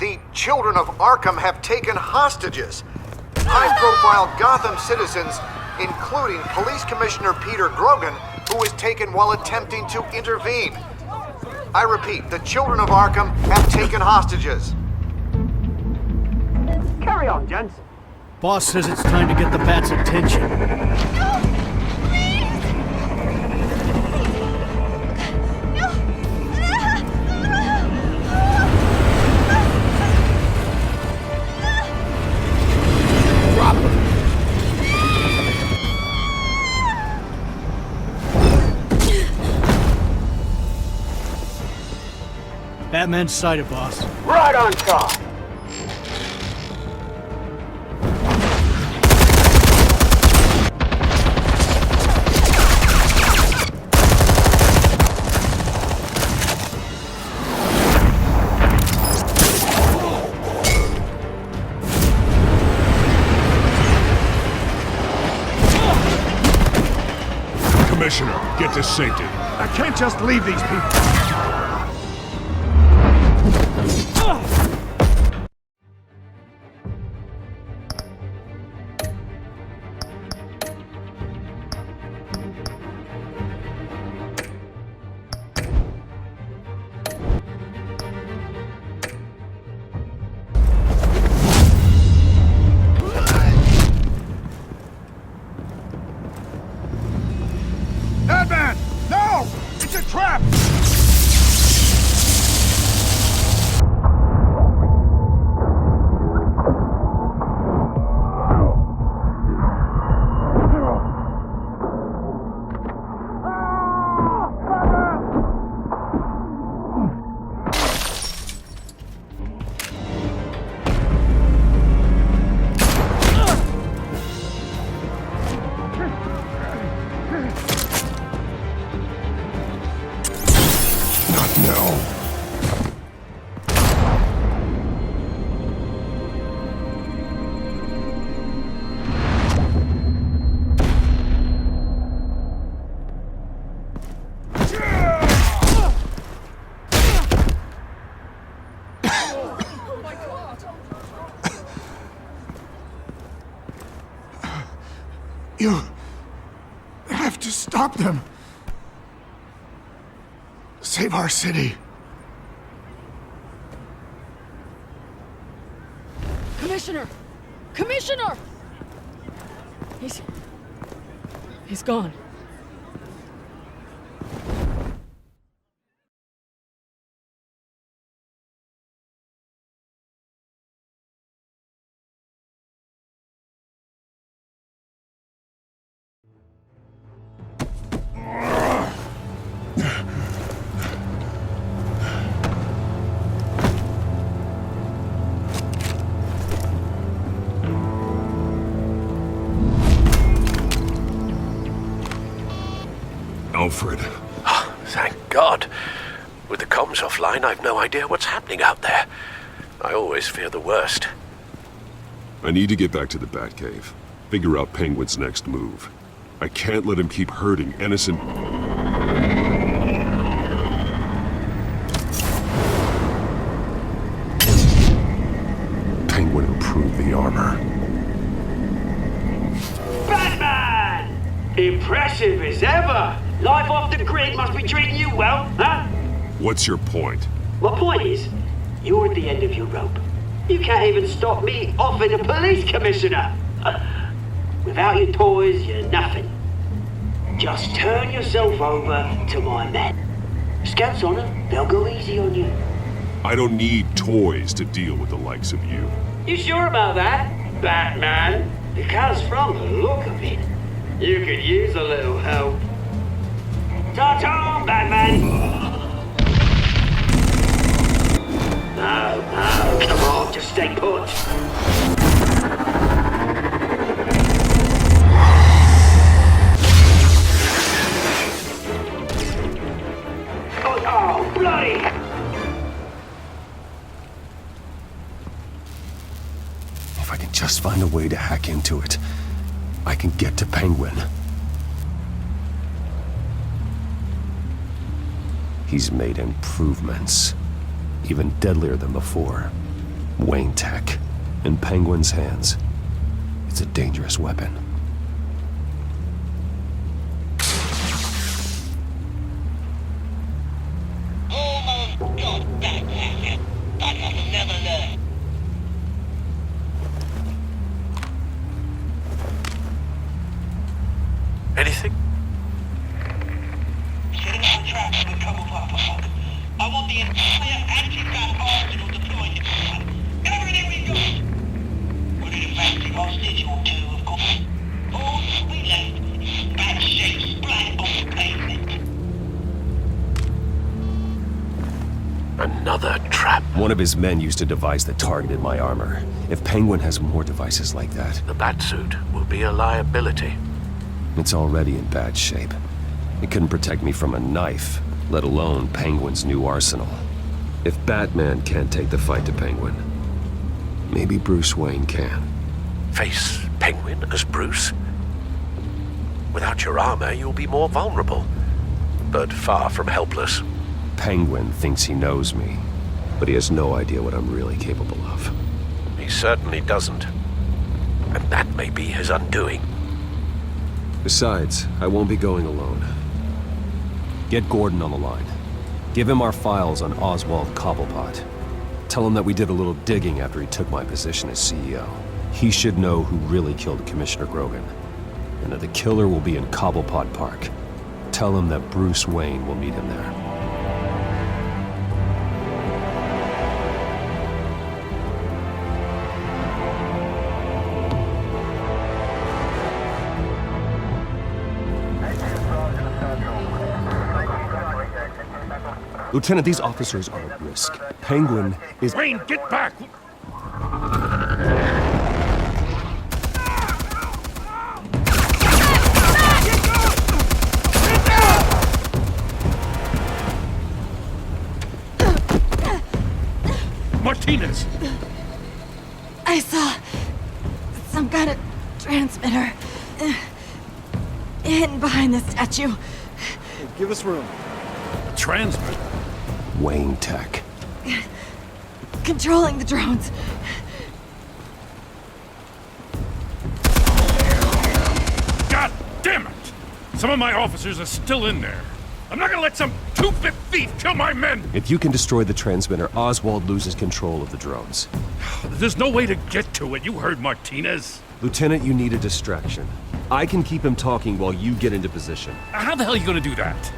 The children of Arkham have taken hostages. High-profile Gotham citizens, including Police Commissioner Peter Grogan, who was taken while attempting to intervene. I repeat, the children of Arkham have taken hostages. Carry on, gents. Boss says it's time to get the Bat's attention. Batman's sighted, boss. Right on top. Commissioner, get to safety. I can't just leave these people. Batman! No! It's a trap! You have to stop them. Save our city. Commissioner! Commissioner! He's gone. Alfred. Oh, thank God. With the comms offline, I've no idea what's happening out there. I always fear the worst. I need to get back to the Batcave. Figure out Penguin's next move. I can't let him keep hurting innocent... Penguin improved the armor. Batman! Impressive as ever. Life off the grid must be treating you well, huh? What's your point? My point is, you're at the end of your rope. You can't even stop me offing a police commissioner. Without your toys, you're nothing. Just turn yourself over to my men. Scouts on them, they'll go easy on you. I don't need toys to deal with the likes of you. You sure about that, Batman? Because from the look of it, you could use a little help. Ta-ta, Batman! No, come on, just stay put. Oh, bloody! If I can just find a way to hack into it, I can get to Penguin. He's made improvements, even deadlier than before. Wayne Tech. In Penguin's hands. It's a dangerous weapon. Anything? I want the entire anti-bat arsenal deployed. Everything we got. We're in a fancy hostage or two, of course. All we left is bad shape splat on the pavement. Another trap. One of his men used a device that targeted my armor. If Penguin has more devices like that, The Batsuit will be a liability. it's already in bad shape. It couldn't protect me from a knife, let alone Penguin's new arsenal. If Batman can't take the fight to Penguin, maybe Bruce Wayne can. Face Penguin as Bruce? Without your armor, you'll be more vulnerable, but far from helpless. Penguin thinks he knows me, but he has no idea what I'm really capable of. He certainly doesn't. And that may be his undoing. Besides, I won't be going alone. Get Gordon on the line. Give him our files on Oswald Cobblepot. Tell him that we did a little digging after he took my position as CEO. He should know who really killed Commissioner Grogan, and that the killer will be in Cobblepot Park. Tell him that Bruce Wayne will meet him there. Lieutenant, these officers are at risk. Penguin is... Wayne, get back! Martinez! I saw some kind of transmitter hidden behind the statue. Give us room. A transmitter? Wayne Tech. Controlling the drones. God damn it! Some of my officers are still in there. I'm not gonna let some two-bit thief kill my men! If you can destroy the transmitter, Oswald loses control of the drones. There's no way to get to it. You heard Martinez. Lieutenant, you need a distraction. I can keep him talking while you get into position. How the hell are you gonna do that?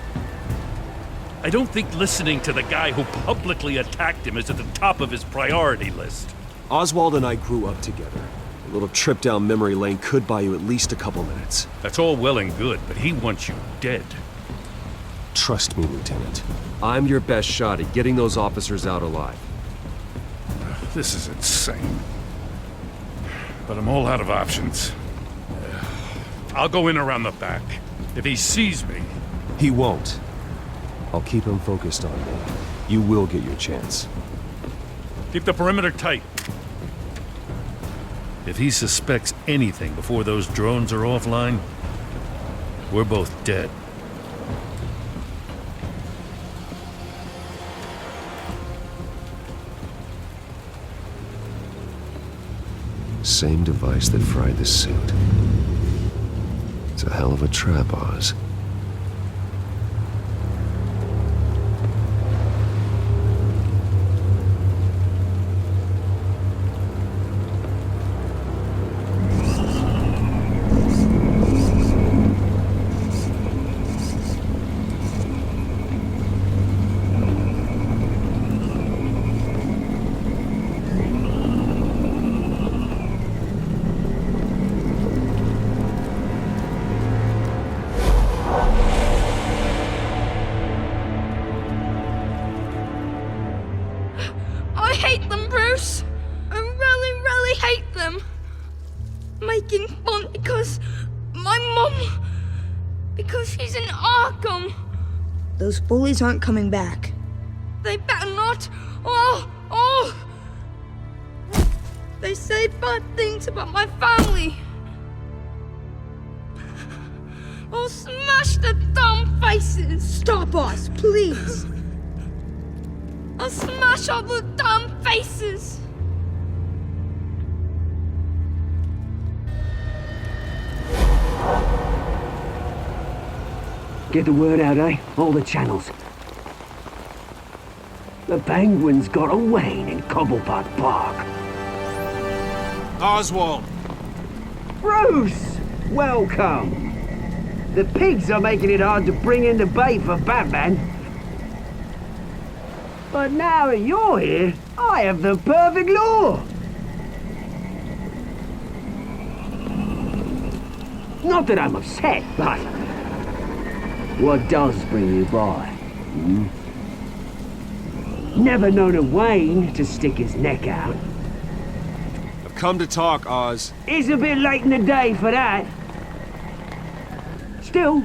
I don't think listening to the guy who publicly attacked him is at the top of his priority list. Oswald and I grew up together. A little trip down memory lane could buy you at least a couple minutes. That's all well and good, but he wants you dead. Trust me, Lieutenant. I'm your best shot at getting those officers out alive. This is insane. But I'm all out of options. I'll go in around the back. If he sees me... He won't. I'll keep him focused on me. You will get your chance. Keep the perimeter tight. If he suspects anything before those drones are offline, we're both dead. Same device that fried the suit. It's a hell of a trap, Oz. I hate them, Bruce. I really, really hate them. Making fun because my mum... because she's in Arkham. Those bullies aren't coming back. They better not. Oh! They say bad things about my family. I'll smash the dumb faces. Stop us, please. I'll smash all the dumb faces. Get the word out, eh? All the channels. The Penguin's got a Wayne in Cobblepot Park. Oswald! Bruce! Welcome! The pigs are making it hard to bring in the bait for Batman. But now that you're here, I have the perfect lure! Not that I'm upset, but... what does bring you by? Hmm? Never known a Wayne to stick his neck out. I've come to talk, Oz. It's a bit late in the day for that. Still,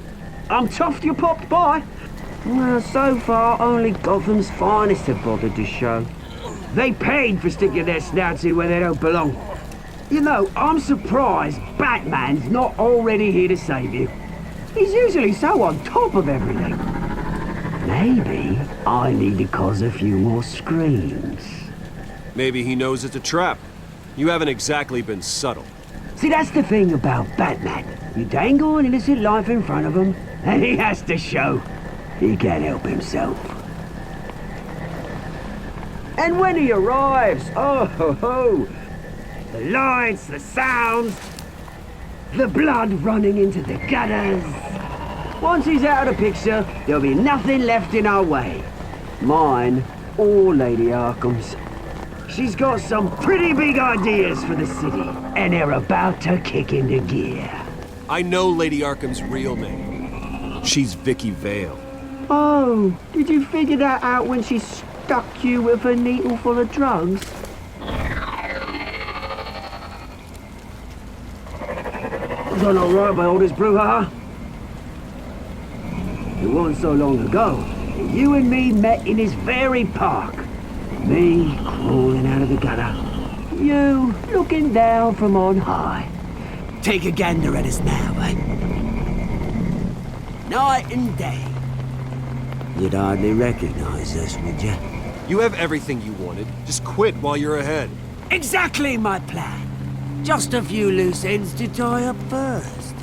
I'm chuffed you popped by. Well, so far, only Gotham's finest have bothered to show. They paid for sticking their snouts in where they don't belong. You know, I'm surprised Batman's not already here to save you. He's usually so on top of everything. Maybe I need to cause a few more screams. Maybe he knows it's a trap. You haven't exactly been subtle. See, that's the thing about Batman. You dangle an innocent life in front of him, and he has to show he can't help himself. And when he arrives, oh ho ho! The lights, the sounds, the blood running into the gutters. Once he's out of the picture, there'll be nothing left in our way. Mine or Lady Arkham's. She's got some pretty big ideas for the city, and they're about to kick into gear. I know Lady Arkham's real name. She's Vicki Vale. Oh, did you figure that out when she stuck you with a needle full of drugs? Done all right by all this brouhaha? It wasn't so long ago that you and me met in this very park. Me crawling out of the gutter. You looking down from on high. Take a gander at us now, eh? Night and day. You'd hardly recognize us, would you? You have everything you wanted. Just quit while you're ahead. Exactly my plan. Just a few loose ends to tie up first.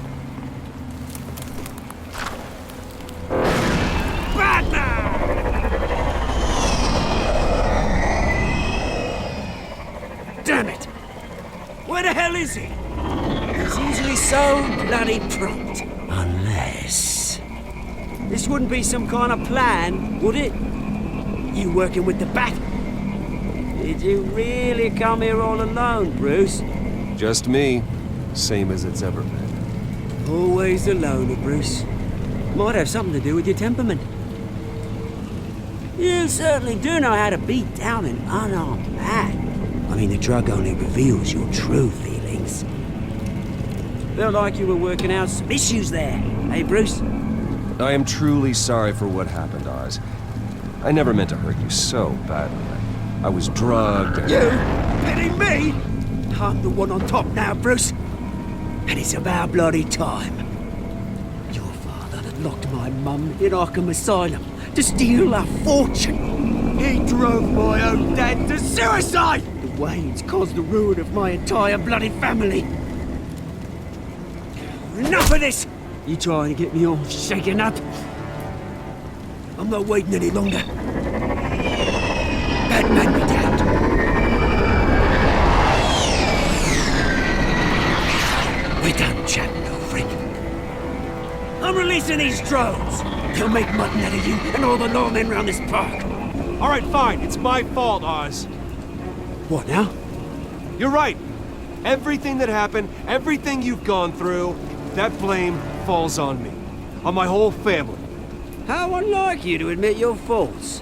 Damn it! Where the hell is he? He's usually so bloody prompt. Unless... this wouldn't be some kind of plan, would it? You working with the Bat? Did you really come here all alone, Bruce? Just me. Same as it's ever been. Always a loner, Bruce. Might have something to do with your temperament. You certainly do know how to beat down an unarmed man. I mean, the drug only reveals your true feelings. Felt like you were working out some issues there, eh, Bruce? I am truly sorry for what happened, Oz. I never meant to hurt you so badly. I was drugged and... You? Pitying me? I'm the one on top now, Bruce. And it's about bloody time. Your father had locked my mum in Arkham Asylum to steal a fortune. He drove my own dad to suicide! The Waynes caused the ruin of my entire bloody family. Enough of this! You trying to get me all shaken up? I'm not waiting any longer. Batman be damned. We're done chatting, old friend. I'm releasing these drones. They'll make mutton out of you and all the lawmen around this park. All right, fine. It's my fault, Oz. What now? You're right. Everything that happened, everything you've gone through, that blame falls on me. On my whole family. How unlike you to admit your faults.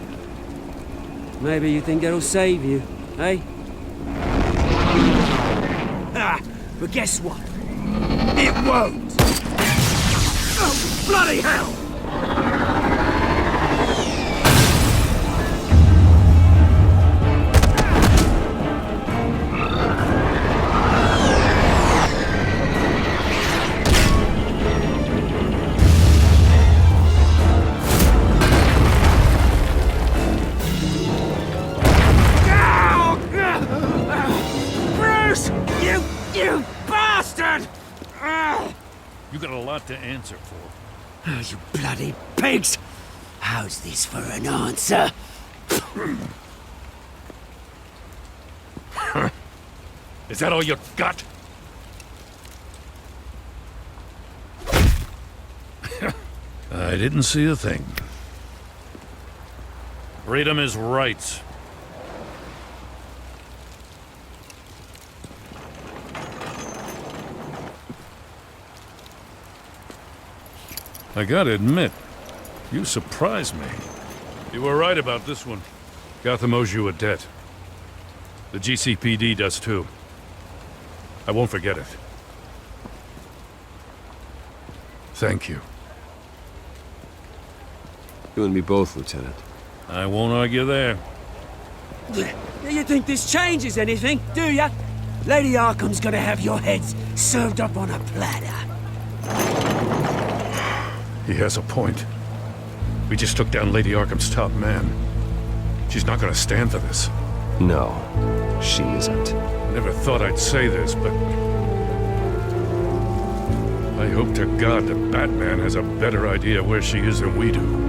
Maybe you think that'll save you, eh? Ah, but guess what? It won't! Oh, bloody hell! You got a lot to answer for. Oh, you bloody pigs! How's this for an answer? Is that all you got? I didn't see a thing. Freedom is right. I gotta admit, you surprised me. You were right about this one. Gotham owes you a debt. The GCPD does too. I won't forget it. Thank you. You and me both, Lieutenant. I won't argue there. You think this changes anything, do ya? Lady Arkham's gonna have your heads served up on a platter. He has a point. We just took down Lady Arkham's top man. She's not gonna stand for this. No, she isn't. I never thought I'd say this, but I hope to God that Batman has a better idea where she is than we do.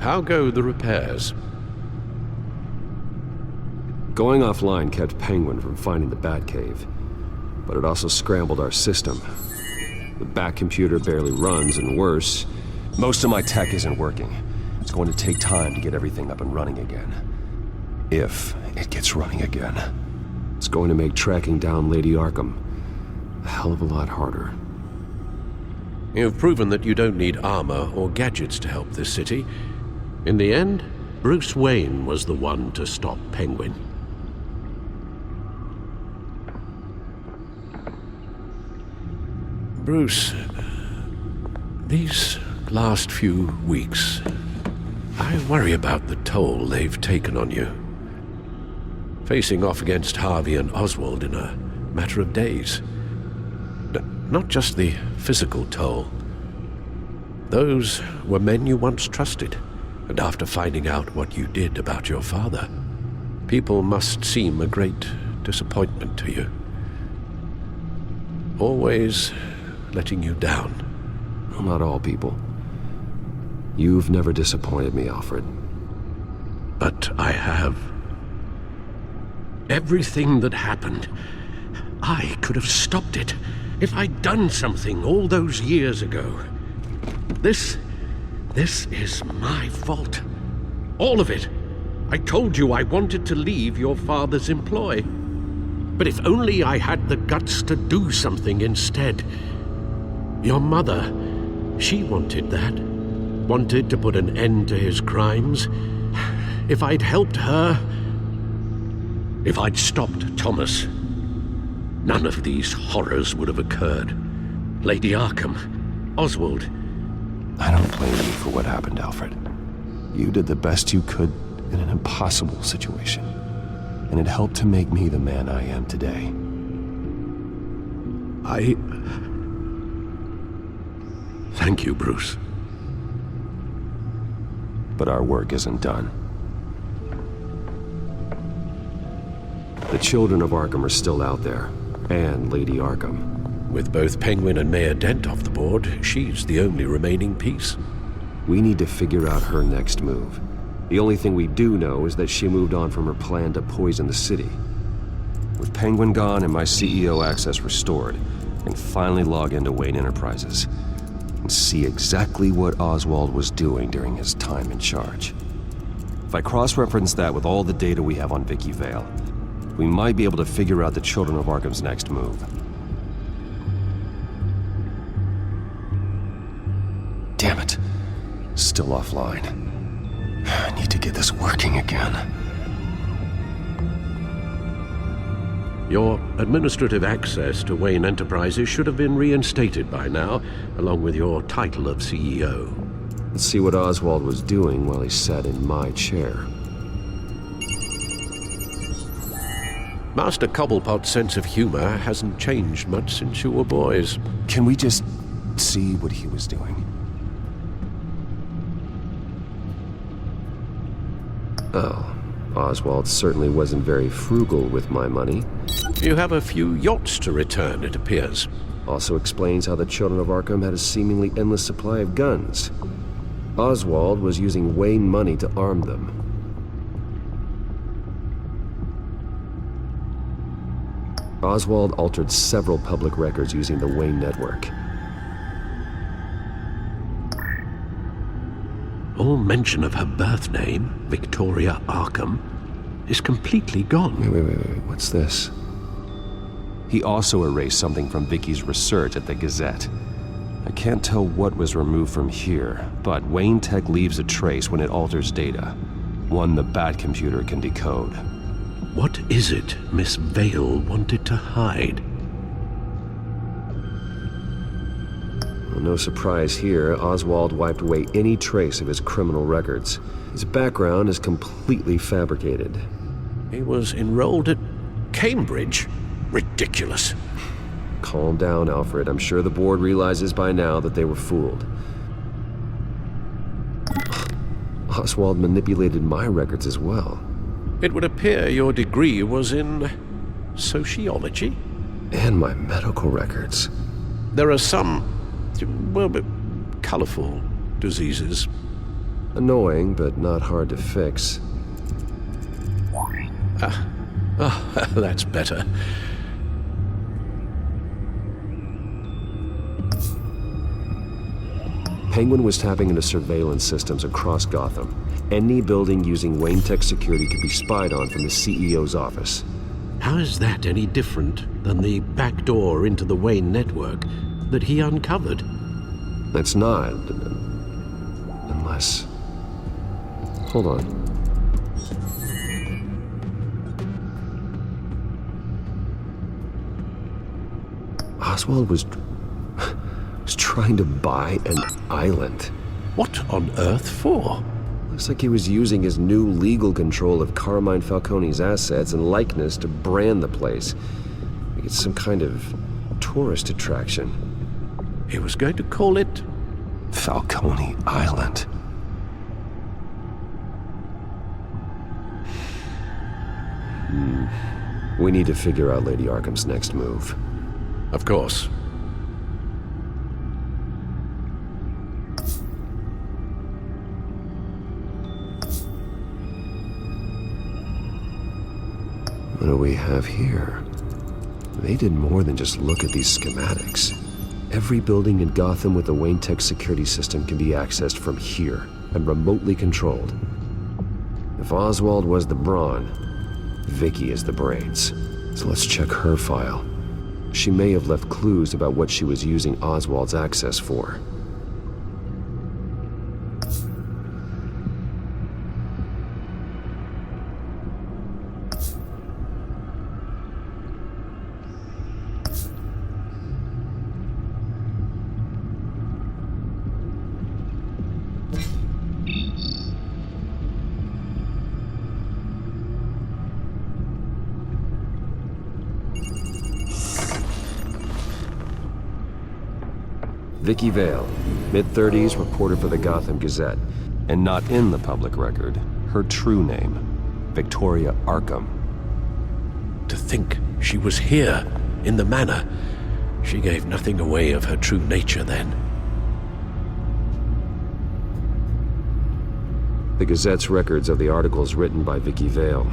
How go the repairs? Going offline kept Penguin from finding the Batcave, but it also scrambled our system. The Bat computer barely runs, and worse, most of my tech isn't working. It's going to take time to get everything up and running again. If it gets running again. It's going to make tracking down Lady Arkham a hell of a lot harder. You've proven that you don't need armor or gadgets to help this city. In the end, Bruce Wayne was the one to stop Penguin. Bruce, these last few weeks, I worry about the toll they've taken on you. Facing off against Harvey and Oswald in a matter of days. Not just the physical toll. Those were men you once trusted. And after finding out what you did about your father, people must seem a great disappointment to you. Always letting you down. Well, not all people. You've never disappointed me, Alfred. But I have. Everything that happened, I could have stopped it if I'd done something all those years ago. This is my fault. All of it. I told you I wanted to leave your father's employ. But if only I had the guts to do something instead. Your mother, she wanted that. Wanted to put an end to his crimes. If I'd helped her, if I'd stopped Thomas, none of these horrors would have occurred. Lady Arkham, Oswald. I don't blame you for what happened, Alfred. You did the best you could in an impossible situation. And it helped to make me the man I am today. Thank you, Bruce. But our work isn't done. The children of Arkham are still out there, and Lady Arkham. With both Penguin and Mayor Dent off the board, she's the only remaining piece. We need to figure out her next move. The only thing we do know is that she moved on from her plan to poison the city. With Penguin gone and my CEO access restored, I can finally log into Wayne Enterprises and see exactly what Oswald was doing during his time in charge. If I cross-reference that with all the data we have on Vicki Vale, we might be able to figure out the Children of Arkham's next move. Damn it. Still offline. I need to get this working again. Your administrative access to Wayne Enterprises should have been reinstated by now, along with your title of CEO. Let's see what Oswald was doing while he sat in my chair. Master Cobblepot's sense of humor hasn't changed much since you were boys. Can we just see what he was doing? Oh, Oswald certainly wasn't very frugal with my money. You have a few yachts to return, it appears. Also explains how the Children of Arkham had a seemingly endless supply of guns. Oswald was using Wayne money to arm them. Oswald altered several public records using the Wayne network. All mention of her birth name, Victoria Arkham, is completely gone. Wait, what's this? He also erased something from Vicky's research at the Gazette. I can't tell what was removed from here, but Wayne Tech leaves a trace when it alters data. One the Bat computer can decode. What is it Miss Vale wanted to hide? Well, no surprise here, Oswald wiped away any trace of his criminal records. His background is completely fabricated. He was enrolled at Cambridge? Ridiculous. Calm down, Alfred. I'm sure the board realizes by now that they were fooled. Oswald manipulated my records as well. It would appear your degree was in sociology? And my medical records. There are some, well, colorful diseases. Annoying, but not hard to fix. That's better. Penguin was tapping into surveillance systems across Gotham. Any building using Wayne Tech security could be spied on from the CEO's office. How is that any different than the back door into the Wayne network that he uncovered? That's not. Unless... Hold on. Oswald was trying to buy an island. What on earth for? Looks like he was using his new legal control of Carmine Falcone's assets and likeness to brand the place. Like it's some kind of tourist attraction. He was going to call it Falcone Island. We need to figure out Lady Arkham's next move. Of course. What do we have here? They did more than just look at these schematics. Every building in Gotham with the Wayne Tech security system can be accessed from here and remotely controlled. If Oswald was the brawn, Vicki is the brains. So let's check her file. She may have left clues about what she was using Oswald's access for. Vicki Vale, mid-30s, reporter for the Gotham Gazette. And not in the public record, her true name, Victoria Arkham. To think she was here, in the manor. She gave nothing away of her true nature then. The Gazette's records of the articles written by Vicki Vale.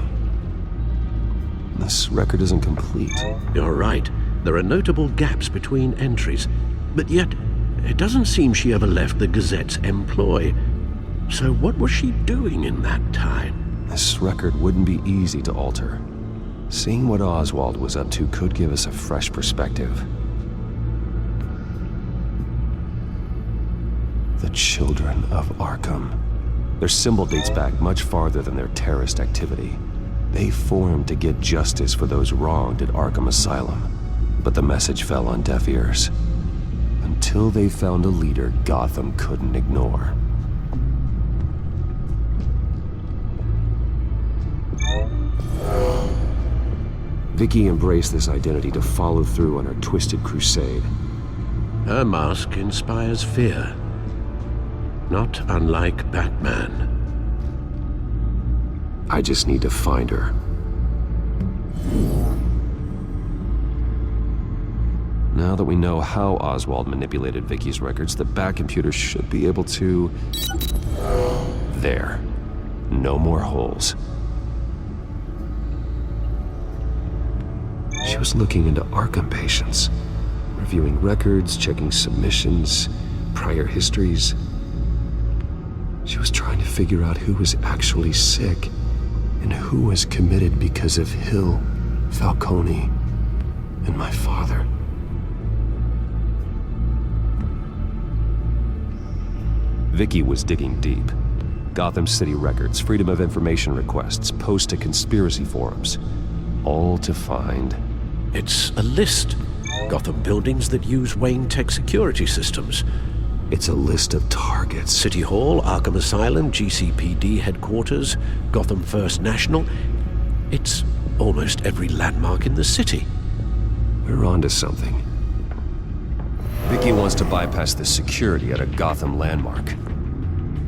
This record isn't complete. You're right. There are notable gaps between entries. But yet, it doesn't seem she ever left the Gazette's employ. So what was she doing in that time? This record wouldn't be easy to alter. Seeing what Oswald was up to could give us a fresh perspective. The Children of Arkham. Their symbol dates back much farther than their terrorist activity. They formed to get justice for those wronged at Arkham Asylum. But the message fell on deaf ears. Until they found a leader Gotham couldn't ignore. Vicki embraced this identity to follow through on her twisted crusade. Her mask inspires fear. Not unlike Batman. I just need to find her. Now that we know how Oswald manipulated Vicki's records, the Bat-computer should be able to... There. No more holes. She was looking into Arkham patients, reviewing records, checking submissions, prior histories. She was trying to figure out who was actually sick and who was committed because of Hill, Falcone, and my father. Vicki was digging deep. Gotham City records, Freedom of Information requests, posts to conspiracy forums. All to find... It's a list. Gotham buildings that use Wayne Tech security systems. It's a list of targets. City Hall, Arkham Asylum, GCPD headquarters, Gotham First National. It's almost every landmark in the city. We're onto something. Vicki wants to bypass the security at a Gotham landmark.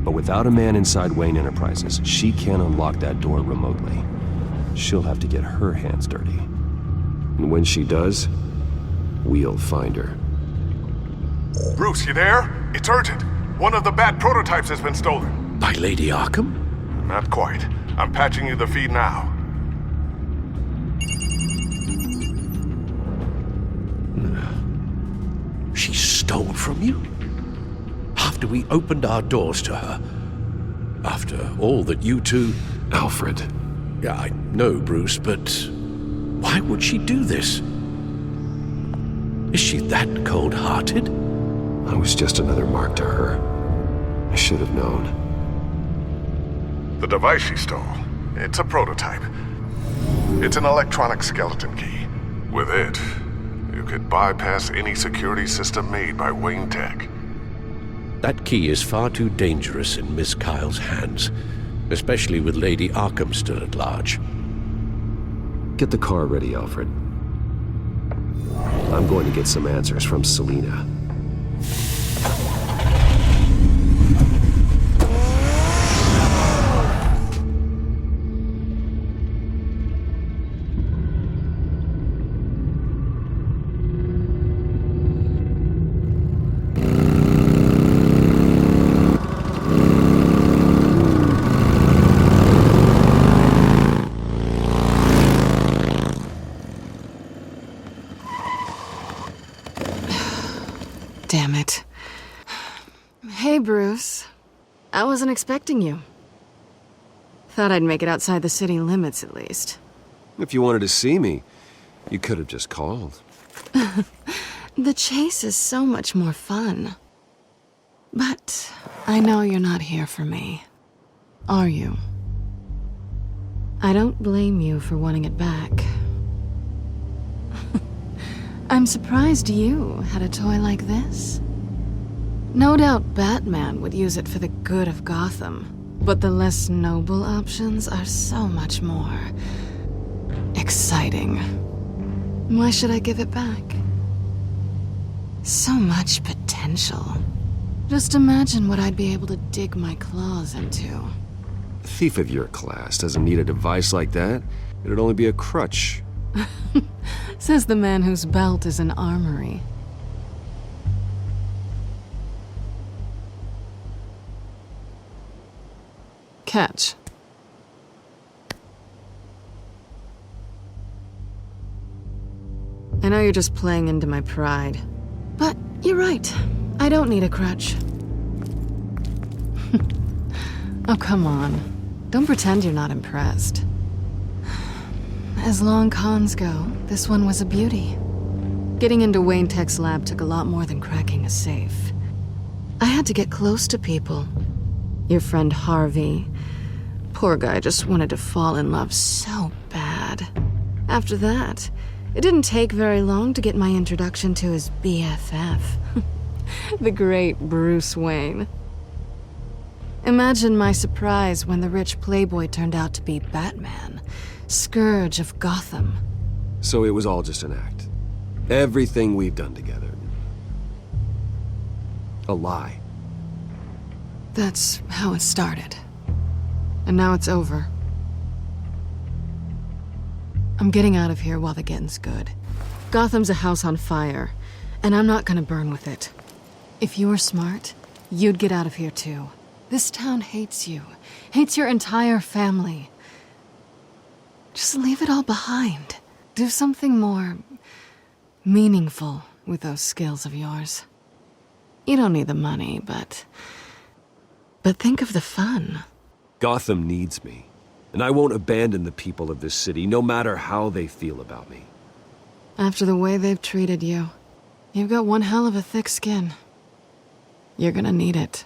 But without a man inside Wayne Enterprises, she can't unlock that door remotely. She'll have to get her hands dirty. And when she does, we'll find her. Bruce, you there? It's urgent. One of the Bat prototypes has been stolen. By Lady Arkham? Not quite. I'm patching you the feed now. She stole from you? After we opened our doors to her? After all that you two... Alfred. Yeah, I know, Bruce, but why would she do this? Is she that cold-hearted? I was just another mark to her. I should have known. The device she stole, it's a prototype. It's an electronic skeleton key. With it, you could bypass any security system made by Wayne Tech. That key is far too dangerous in Miss Kyle's hands, especially with Lady Arkham still at large. Get the car ready, Alfred. I'm going to get some answers from Selina. Damn it. Hey, Bruce. I wasn't expecting you. Thought I'd make it outside the city limits, at least. If you wanted to see me, you could have just called. The chase is so much more fun. But I know you're not here for me. Are you? I don't blame you for wanting it back. I'm surprised you had a toy like this. No doubt Batman would use it for the good of Gotham, but the less noble options are so much more exciting. Why should I give it back? So much potential. Just imagine what I'd be able to dig my claws into. A thief of your class doesn't need a device like that. It'd only be a crutch. Says the man whose belt is an armory. Catch. I know you're just playing into my pride, but you're right. I don't need a crutch. Oh, come on. Don't pretend you're not impressed. As long cons go, this one was a beauty. Getting into Wayne Tech's lab took a lot more than cracking a safe. I had to get close to people. Your friend Harvey. Poor guy just wanted to fall in love so bad. After that, it didn't take very long to get my introduction to his BFF. The great Bruce Wayne. Imagine my surprise when the rich playboy turned out to be Batman, Scourge of Gotham. So it was all just an act. Everything we've done together. A lie. That's how it started. And now it's over. I'm getting out of here while the getting's good. Gotham's a house on fire, and I'm not gonna burn with it. If you were smart, you'd get out of here too. This town hates you. Hates your entire family. Just leave it all behind. Do something more meaningful with those skills of yours. You don't need the money, but think of the fun. Gotham needs me, and I won't abandon the people of this city, no matter how they feel about me. After the way they've treated you, you've got one hell of a thick skin. You're gonna need it.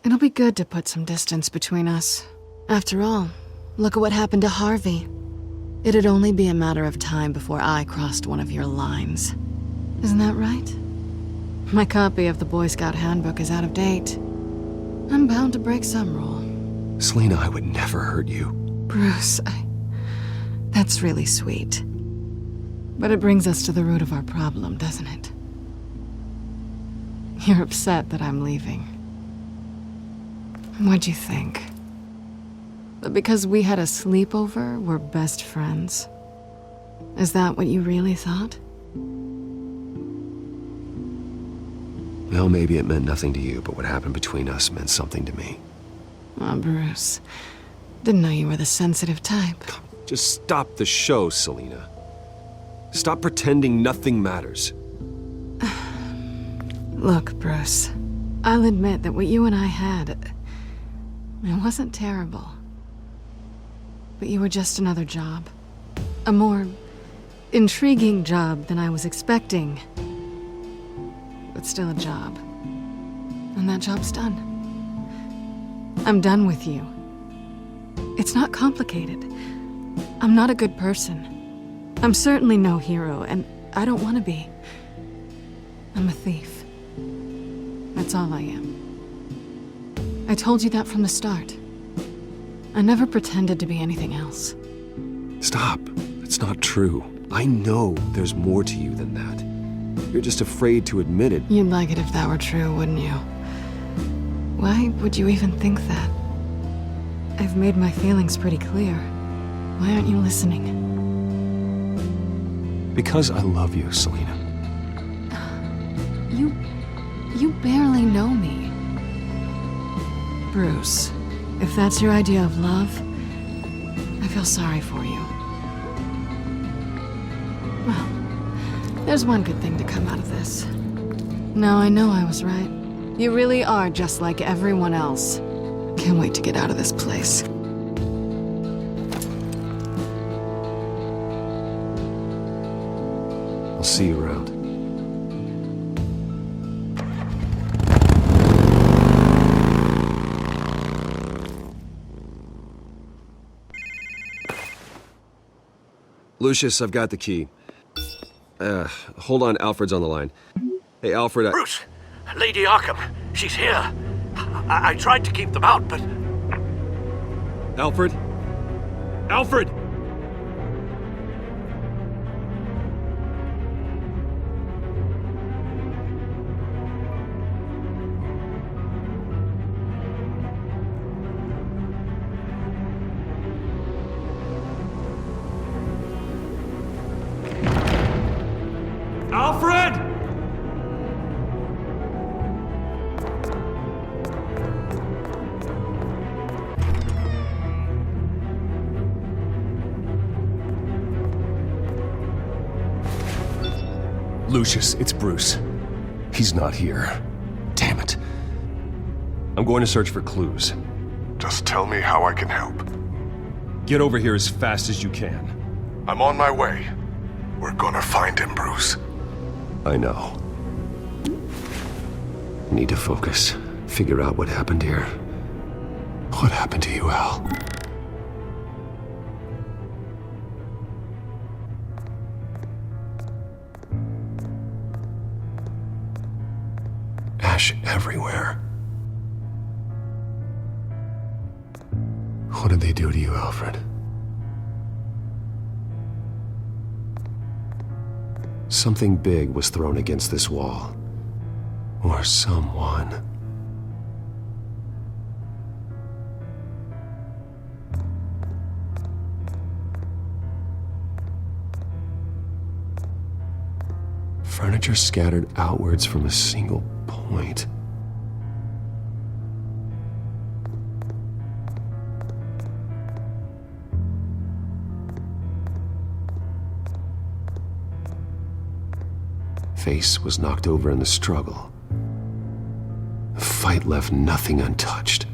It'll be good to put some distance between us. After all, look at what happened to Harvey. It'd only be a matter of time before I crossed one of your lines. Isn't that right? My copy of the Boy Scout Handbook is out of date. I'm bound to break some rule. Selina, I would never hurt you. Bruce, that's really sweet. But it brings us to the root of our problem, doesn't it? You're upset that I'm leaving. What'd you think? That because we had a sleepover, we're best friends? Is that what you really thought? Well, maybe it meant nothing to you, but what happened between us meant something to me. Oh, Bruce. Didn't know you were the sensitive type. Just stop the show, Selina. Stop pretending nothing matters. Look, Bruce. I'll admit that what you and I had, it wasn't terrible. But you were just another job. A more intriguing job than I was expecting. But still a job. And that job's done. I'm done with you. It's not complicated. I'm not a good person. I'm certainly no hero, and I don't want to be. I'm a thief. That's all I am. I told you that from the start. I never pretended to be anything else. Stop. It's not true. I know there's more to you than that. You're just afraid to admit it. You'd like it if that were true, wouldn't you? Why would you even think that? I've made my feelings pretty clear. Why aren't you listening? Because I love you, Selina. You barely know me. Bruce, if that's your idea of love, I feel sorry for you. Well, there's one good thing to come out of this. Now I know I was right. You really are just like everyone else. Can't wait to get out of this place. I'll see you around. Lucius, I've got the key. Hold on, Alfred's on the line. Hey, Alfred, Bruce! Lady Arkham, she's here. I tried to keep them out, but... Alfred? Alfred! Alfred! Lucius, it's Bruce. He's not here. Damn it. I'm going to search for clues. Just tell me how I can help. Get over here as fast as you can. I'm on my way. We're gonna find him, Bruce. I know. Need to focus. Figure out what happened here. What happened to you, Al? Ash everywhere. What did they do to you, Alfred? Something big was thrown against this wall. Or someone. Furniture scattered outwards from a single point. Face was knocked over in the struggle. The fight left nothing untouched.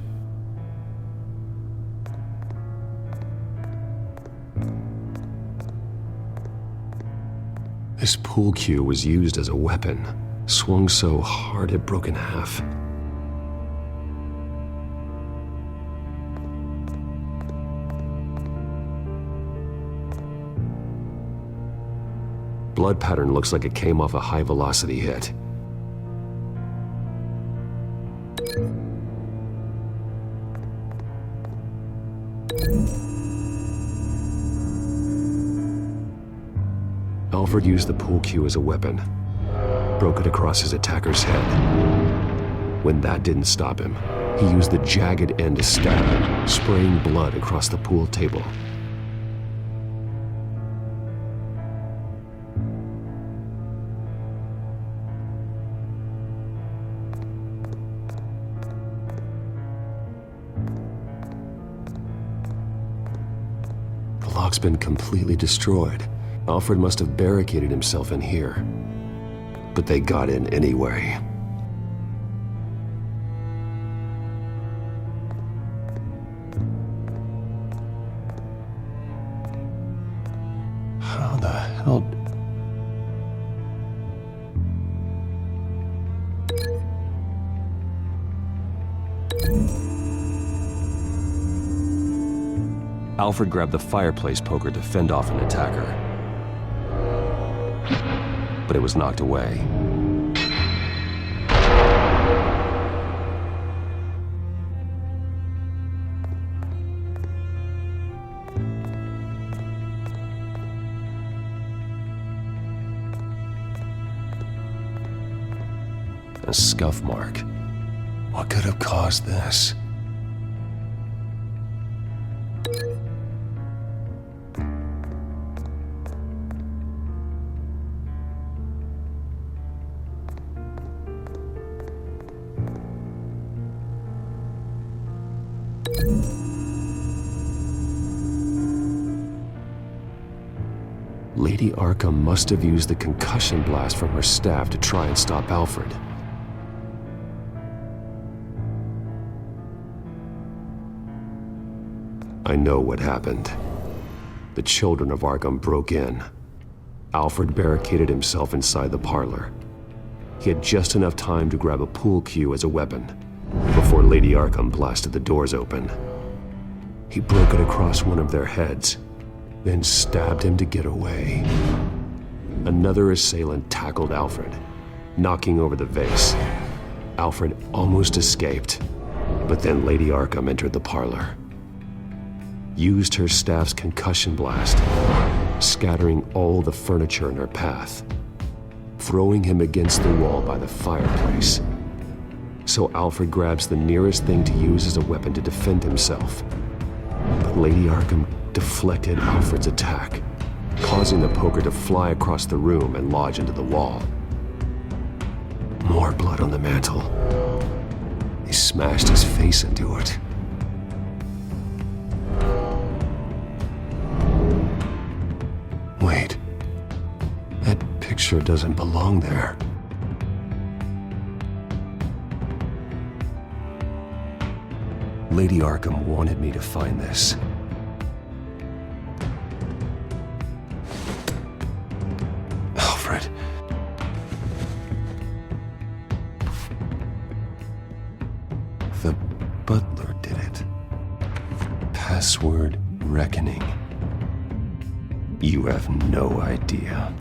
This pool cue was used as a weapon, swung so hard it broke in half. Blood pattern looks like it came off a high-velocity hit. Alfred used the pool cue as a weapon, broke it across his attacker's head. When that didn't stop him, he used the jagged end to stab him, spraying blood across the pool table. The lock's been completely destroyed. Alfred must have barricaded himself in here. But they got in anyway. How the hell... Alfred grabbed the fireplace poker to fend off an attacker. But it was knocked away. A scuff mark. What could have caused this? Lady Arkham must have used the concussion blast from her staff to try and stop Alfred. I know what happened. The children of Arkham broke in. Alfred barricaded himself inside the parlor. He had just enough time to grab a pool cue as a weapon before Lady Arkham blasted the doors open. He broke it across one of their heads, then stabbed him to get away. Another assailant tackled Alfred, knocking over the vase. Alfred almost escaped, but then Lady Arkham entered the parlor. Used her staff's concussion blast, scattering all the furniture in her path, throwing him against the wall by the fireplace. So Alfred grabs the nearest thing to use as a weapon to defend himself. But Lady Arkham deflected Alfred's attack, causing the poker to fly across the room and lodge into the wall. More blood on the mantel. He smashed his face into it. Wait. That picture doesn't belong there. Lady Arkham wanted me to find this. Alfred. The butler did it. Password reckoning. You have no idea.